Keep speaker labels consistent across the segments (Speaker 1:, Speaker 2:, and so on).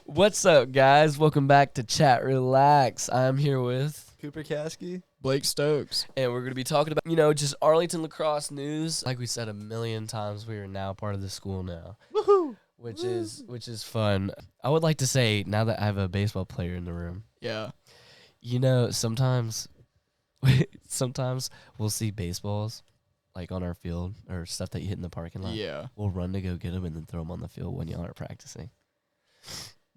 Speaker 1: What's up, guys? Welcome back to ChatReLax. I'm here with
Speaker 2: Cooper Kasky.
Speaker 3: Blake Stokes.
Speaker 1: and we're going to be talking about, just Arlington Lacrosse news. Like we said a million times, we are now part of the school now.
Speaker 2: Woohoo!
Speaker 1: Which is fun. I would like to say, now that I have a baseball player in the room,
Speaker 3: Yeah.
Speaker 1: sometimes we'll see baseballs like on our field or stuff that you hit in the parking lot.
Speaker 3: Yeah.
Speaker 1: We'll run to go get them and then throw them on the field when y'all are practicing.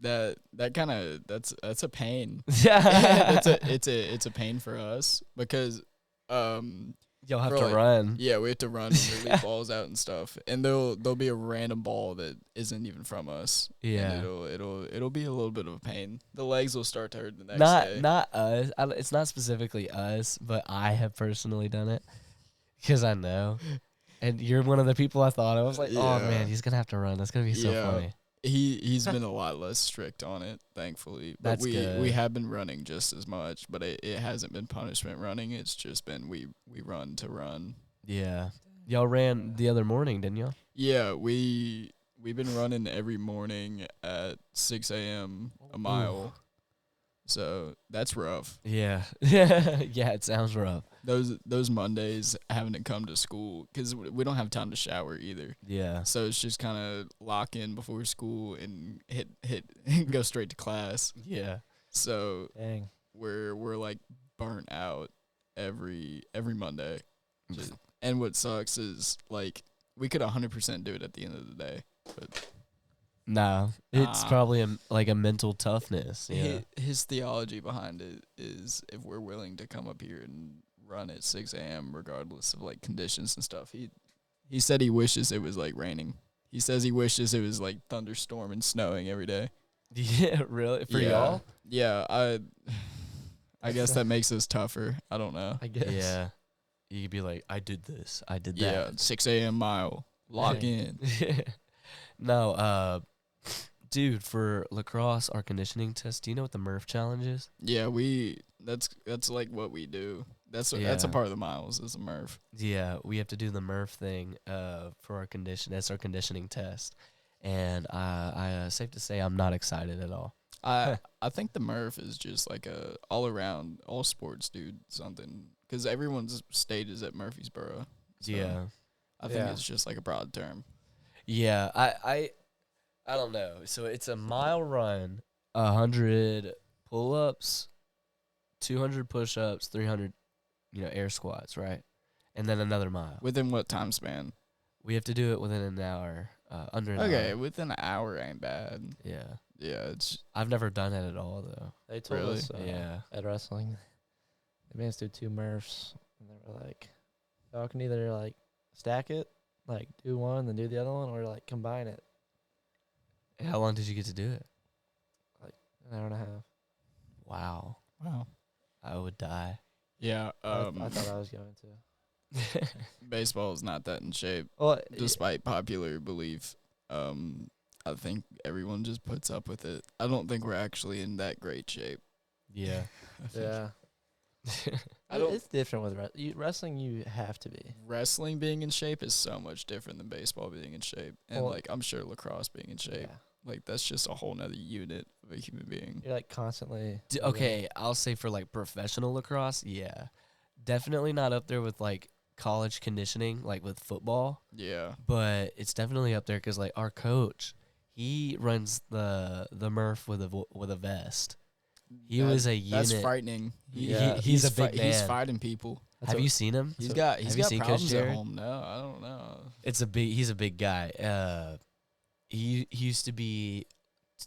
Speaker 3: That's a pain.
Speaker 1: Yeah.
Speaker 3: it's a pain for us because
Speaker 1: Y'all have
Speaker 3: for
Speaker 1: to
Speaker 3: like-
Speaker 1: run.
Speaker 3: yeah, we have to run and we leave balls out and stuff. And there'll be a random ball that isn't even from us.
Speaker 1: Yeah.
Speaker 3: And it'll be a little bit of a pain. The legs will start to hurt the next day.
Speaker 1: Not us. It's not specifically us, but I have personally done it because I know. And you're one of the people I thought. I was like, oh,
Speaker 3: Yeah.
Speaker 1: man, he's going to have to run. That's going to be so
Speaker 3: Yeah.
Speaker 1: funny.
Speaker 3: He's been a lot less strict on it, thankfully. But
Speaker 1: That's good.
Speaker 3: we have been running just as much, but it hasn't been punishment running. It's just been we run to run.
Speaker 1: Yeah. Y'all ran the other morning, didn't y'all?
Speaker 3: Yeah, we've been running every morning at 6 a.m. a mile. So that's rough.
Speaker 1: Yeah. Yeah, it sounds rough.
Speaker 3: Those Mondays having to come to school because we don't have time to shower either.
Speaker 1: Yeah.
Speaker 3: So it's just kind of lock in before school and hit go straight to class.
Speaker 1: Yeah.
Speaker 3: So
Speaker 2: Dang.
Speaker 3: we're like burnt out every Monday. And what sucks is like we could 100% do it at the end of the day. But
Speaker 1: No, it's
Speaker 3: Nah.
Speaker 1: probably a mental toughness. Yeah.
Speaker 3: his theology behind it is if we're willing to come up here and run at 6 a.m. regardless of like conditions and stuff. He said he wishes it was like raining. He says he wishes it was like thunderstorm and snowing every day.
Speaker 1: Yeah, really? For
Speaker 3: Yeah.
Speaker 1: y'all?
Speaker 3: Yeah, I guess that makes us tougher. I don't know.
Speaker 2: I guess.
Speaker 1: Yeah. You'd be like, I did this. I did
Speaker 3: Yeah,
Speaker 1: that.
Speaker 3: 6 a.m. mile. Lock in.
Speaker 1: No, dude, for lacrosse, our conditioning test, do you know what the Murph challenge is?
Speaker 3: Yeah, that's like what we do. That's a
Speaker 1: Yeah.
Speaker 3: part of the miles is a Murph.
Speaker 1: Yeah, we have to do the Murph thing for our condition. That's our conditioning test. And I safe to say I'm not excited at all.
Speaker 3: I think the Murph is just like a all around all sports dude something because everyone's state is at Murfreesboro. So
Speaker 1: Yeah.
Speaker 3: I think
Speaker 2: Yeah.
Speaker 3: it's just like a broad term.
Speaker 1: Yeah, I don't know. So it's a mile run, 100 pull-ups, 200 push-ups, 300 air squats, right? And then another mile.
Speaker 3: Within what time span?
Speaker 1: We have to do it within an hour, under an
Speaker 3: Okay,
Speaker 1: hour.
Speaker 3: within an hour ain't bad.
Speaker 1: Yeah.
Speaker 3: Yeah, it's
Speaker 1: I've never done it at all, though.
Speaker 2: They told
Speaker 3: Really?
Speaker 2: us
Speaker 1: Yeah.
Speaker 2: at wrestling, they made us do 2 Murphs, and they were like, y'all can either like stack it, like do one, then do the other one, or like combine it.
Speaker 1: How long did you get to do it?
Speaker 2: An hour and a half.
Speaker 1: Wow.
Speaker 3: wow.
Speaker 1: I would die.
Speaker 3: Yeah,
Speaker 2: I thought I was going to.
Speaker 3: baseball is not that in shape,
Speaker 2: Well,
Speaker 3: despite popular belief. I think everyone just puts up with it. I don't think we're actually in that great shape.
Speaker 1: Yeah.
Speaker 2: yeah.
Speaker 3: I don't-
Speaker 2: It's different with wrestling. You have to be.
Speaker 3: Wrestling being in shape is so much different than baseball being in shape. And
Speaker 2: Well-
Speaker 3: like I'm sure lacrosse being in shape.
Speaker 2: Yeah.
Speaker 3: Like that's just a whole nother unit of a human being.
Speaker 2: You're like constantly.
Speaker 1: Okay, I'll say for like professional lacrosse, yeah. Definitely not up there with like college conditioning, like with football.
Speaker 3: Yeah.
Speaker 1: But it's definitely up there because like our coach, he runs the Murph with a vest. He was a unit.
Speaker 3: That's frightening.
Speaker 2: Yeah.
Speaker 1: He's a big
Speaker 3: He's
Speaker 1: man.
Speaker 3: fighting people.
Speaker 1: Have you seen him?
Speaker 3: He's
Speaker 2: So-
Speaker 3: got
Speaker 1: have you seen Coach
Speaker 3: problems at
Speaker 1: Jared?
Speaker 3: home. No, I don't know.
Speaker 1: He's a big guy. He used to be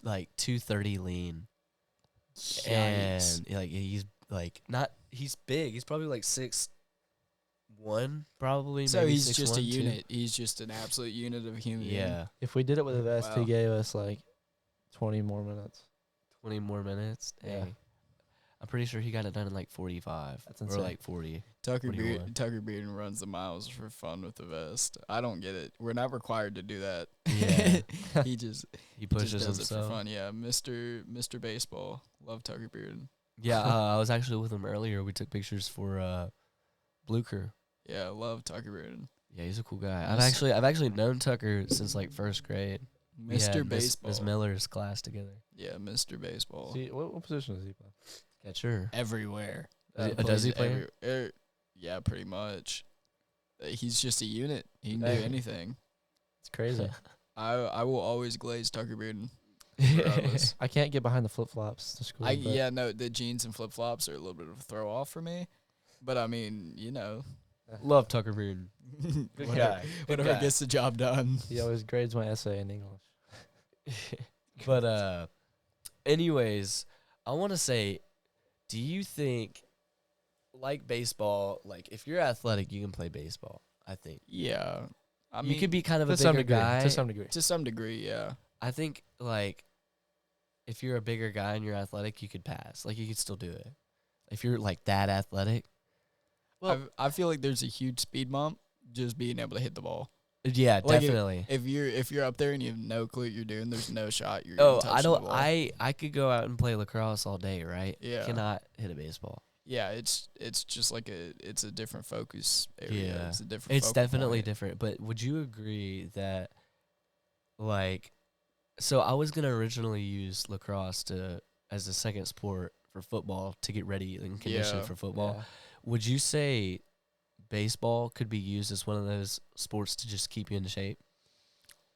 Speaker 1: like 230 lean,
Speaker 3: Yikes.
Speaker 1: and like he's big. He's probably like 6'1", probably.
Speaker 3: So
Speaker 1: maybe
Speaker 3: he's just a
Speaker 1: 6'1", too.
Speaker 3: unit. He's just an absolute unit of a human being.
Speaker 1: Yeah,
Speaker 2: If we did it with a vest, he
Speaker 3: Wow.
Speaker 2: gave us like 20 more minutes.
Speaker 1: 20 more minutes.
Speaker 2: Yeah.
Speaker 1: Dang. I'm pretty sure he got it done in like 45
Speaker 2: That's
Speaker 1: or
Speaker 2: insane.
Speaker 1: like 40.
Speaker 3: Tucker
Speaker 1: 41.
Speaker 3: Bearden runs the miles for fun with the vest. I don't get it. We're not required to do that.
Speaker 1: Yeah.
Speaker 3: he just
Speaker 1: He
Speaker 3: just
Speaker 1: pushes
Speaker 3: does it for
Speaker 1: himself.
Speaker 3: fun. Yeah, Mr. Baseball. Love Tucker Bearden.
Speaker 1: Yeah, I was actually with him earlier. We took pictures for Blue Crew.
Speaker 3: Yeah, love Tucker Bearden.
Speaker 1: Yeah, he's a cool guy.
Speaker 3: Yes.
Speaker 1: I've actually known Tucker since like first grade. We had
Speaker 3: Mr.
Speaker 1: Miss
Speaker 3: Baseball.
Speaker 1: Miller's class together.
Speaker 3: Yeah, Mr. Baseball.
Speaker 2: See, what position does he play?
Speaker 1: Catcher.
Speaker 3: Everywhere.
Speaker 1: Does he play?
Speaker 3: Yeah, pretty much. He's just a unit. He can do
Speaker 2: Hey.
Speaker 3: anything.
Speaker 2: It's crazy.
Speaker 3: I will always glaze Tucker Bearden. Regardless.
Speaker 2: I can't get behind the flip flops to school.
Speaker 3: Yeah, no, the jeans and flip flops are a little bit of a throw off for me. But I mean, you know,
Speaker 1: Love Tucker Bearden. Good guy. Good
Speaker 3: whatever
Speaker 1: guy.
Speaker 3: gets the job done.
Speaker 2: He always grades my essay in English.
Speaker 1: But anyways, I want to say, do you think, like baseball, like if you're athletic, you can play baseball? I think
Speaker 3: Yeah, I
Speaker 1: you
Speaker 3: mean,
Speaker 1: could be kind of a
Speaker 2: To some
Speaker 1: bigger
Speaker 2: degree.
Speaker 1: guy.
Speaker 2: To some degree.
Speaker 3: to some degree. Yeah,
Speaker 1: I think like if you're a bigger guy and you're athletic, you could pass. Like you could still do it. If you're like that athletic, well,
Speaker 3: I feel like there's a huge speed bump just being able to hit the ball.
Speaker 1: yeah,
Speaker 3: Like,
Speaker 1: definitely.
Speaker 3: If you're up there and you have no clue what you're doing, there's no shot you're.
Speaker 1: Oh,
Speaker 3: touching
Speaker 1: I
Speaker 3: the
Speaker 1: don't.
Speaker 3: ball.
Speaker 1: I could go out and play lacrosse all day, right?
Speaker 3: Yeah.
Speaker 1: Cannot hit a baseball.
Speaker 3: Yeah, it's just like it's a different focus area.
Speaker 1: Yeah.
Speaker 3: It's a different.
Speaker 1: It's
Speaker 3: focal
Speaker 1: definitely
Speaker 3: point.
Speaker 1: different. But would you agree that, like, so I was gonna originally use lacrosse as a second sport for football to get ready and conditioned
Speaker 3: Yeah.
Speaker 1: for football.
Speaker 2: Yeah.
Speaker 1: Would you say baseball could be used as one of those sports to just keep you in shape?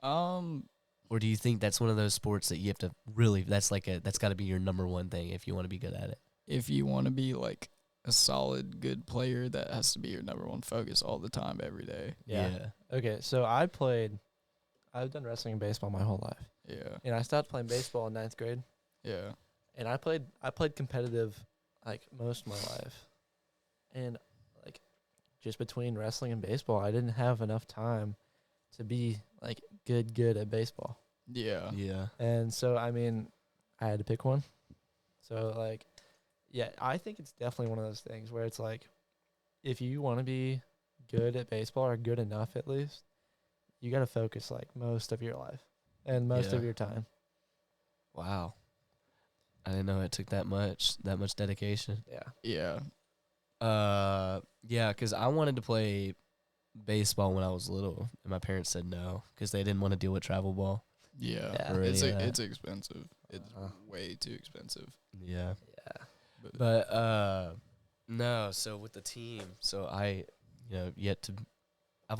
Speaker 1: Or do you think that's one of those sports that you have to really, that's got to be your number one thing if you want to be good at it?
Speaker 3: If you want to be like a solid, good player, that has to be your number one focus all the time, every day.
Speaker 2: Yeah. Okay, so I've done wrestling and baseball my whole life.
Speaker 3: Yeah,
Speaker 2: And I stopped playing baseball in 9th grade.
Speaker 3: yeah,
Speaker 2: And I played competitive like most of my life. And like just between wrestling and baseball, I didn't have enough time to be like good at baseball.
Speaker 3: yeah,
Speaker 1: Yeah.
Speaker 2: And so I mean, I had to pick one. So like yeah, I think it's definitely one of those things where it's like if you want to be good at baseball or good enough at least, you got to focus like most of your life and most
Speaker 1: Yeah.
Speaker 2: of your time.
Speaker 1: Wow. I didn't know it took that much dedication.
Speaker 2: Yeah.
Speaker 3: yeah.
Speaker 1: Yeah, because I wanted to play baseball when I was little, and my parents said no because they didn't want to deal with travel ball.
Speaker 3: Yeah,
Speaker 2: Yeah.
Speaker 1: Or
Speaker 3: it's
Speaker 1: any of that.
Speaker 3: it's expensive. It's
Speaker 2: Uh-huh.
Speaker 3: way too expensive.
Speaker 1: Yeah.
Speaker 2: Yeah.
Speaker 1: But no, so with the team, so I've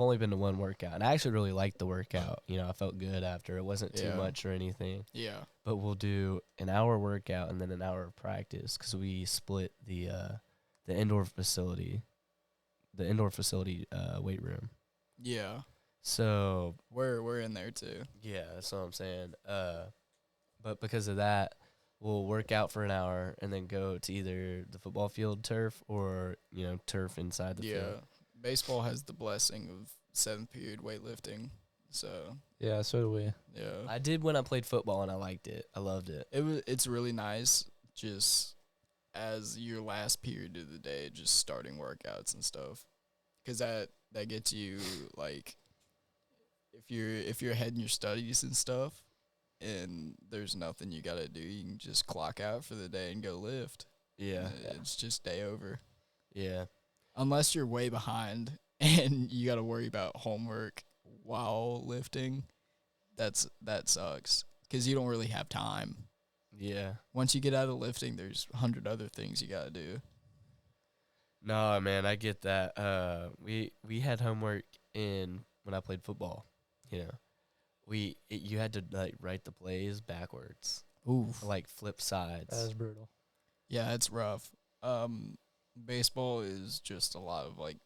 Speaker 1: only been to one workout, and I actually really liked the workout. You know, I felt good after. It wasn't too
Speaker 3: Yeah.
Speaker 1: much or anything.
Speaker 3: Yeah,
Speaker 1: But we'll do an hour workout and then an hour of practice because we split the indoor facility, weight room.
Speaker 3: yeah.
Speaker 1: So
Speaker 3: We're in there too.
Speaker 1: yeah, that's what I'm saying. But because of that, we'll work out for an hour and then go to either the football field turf or turf inside the
Speaker 3: Yeah,
Speaker 1: field.
Speaker 3: baseball has the blessing of 7th period weightlifting. So
Speaker 2: Yeah, so do we.
Speaker 3: yeah,
Speaker 1: I did when I played football and I liked it. I loved it.
Speaker 3: it's really nice just as your last period of the day, just starting workouts and stuff, because that gets you like if you're ahead in your studies and stuff, and there's nothing you gotta do, you can just clock out for the day and go lift.
Speaker 1: Yeah,
Speaker 3: It's just day over.
Speaker 1: yeah,
Speaker 3: Unless you're way behind and you got to worry about homework while lifting, that sucks because you don't really have time.
Speaker 1: yeah.
Speaker 3: Once you get out of lifting, there's 100 other things you got to do.
Speaker 1: No, man, I get that. We had homework when I played football. You know, you had to like write the plays backwards,
Speaker 3: Oof.
Speaker 1: like flip sides.
Speaker 2: That is brutal.
Speaker 3: Yeah, it's rough. Baseball is just a lot of like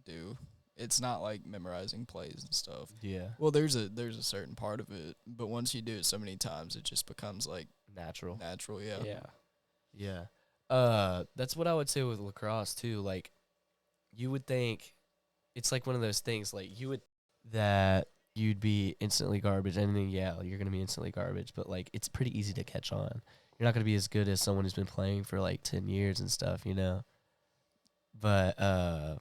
Speaker 3: do. It's not like memorizing plays and stuff.
Speaker 1: Yeah,
Speaker 3: Well, there's a certain part of it, but once you do it so many times, it just becomes like
Speaker 1: natural.
Speaker 3: natural. Yeah.
Speaker 2: Yeah.
Speaker 1: Yeah. That's what I would say with lacrosse too. Like, you would think it's like one of those things. Like that you'd be instantly garbage, and then you're gonna be instantly garbage. But like, it's pretty easy to catch on. You're not gonna be as good as someone who's been playing for like 10 years and stuff, But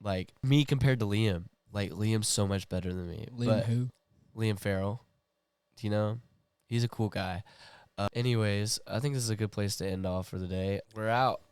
Speaker 1: like me compared to Liam, like Liam's so much better than me. But
Speaker 3: who?
Speaker 1: Liam Farrell, do you know him? He's a cool guy. Anyways, I think this is a good place to end off for the day. We're out.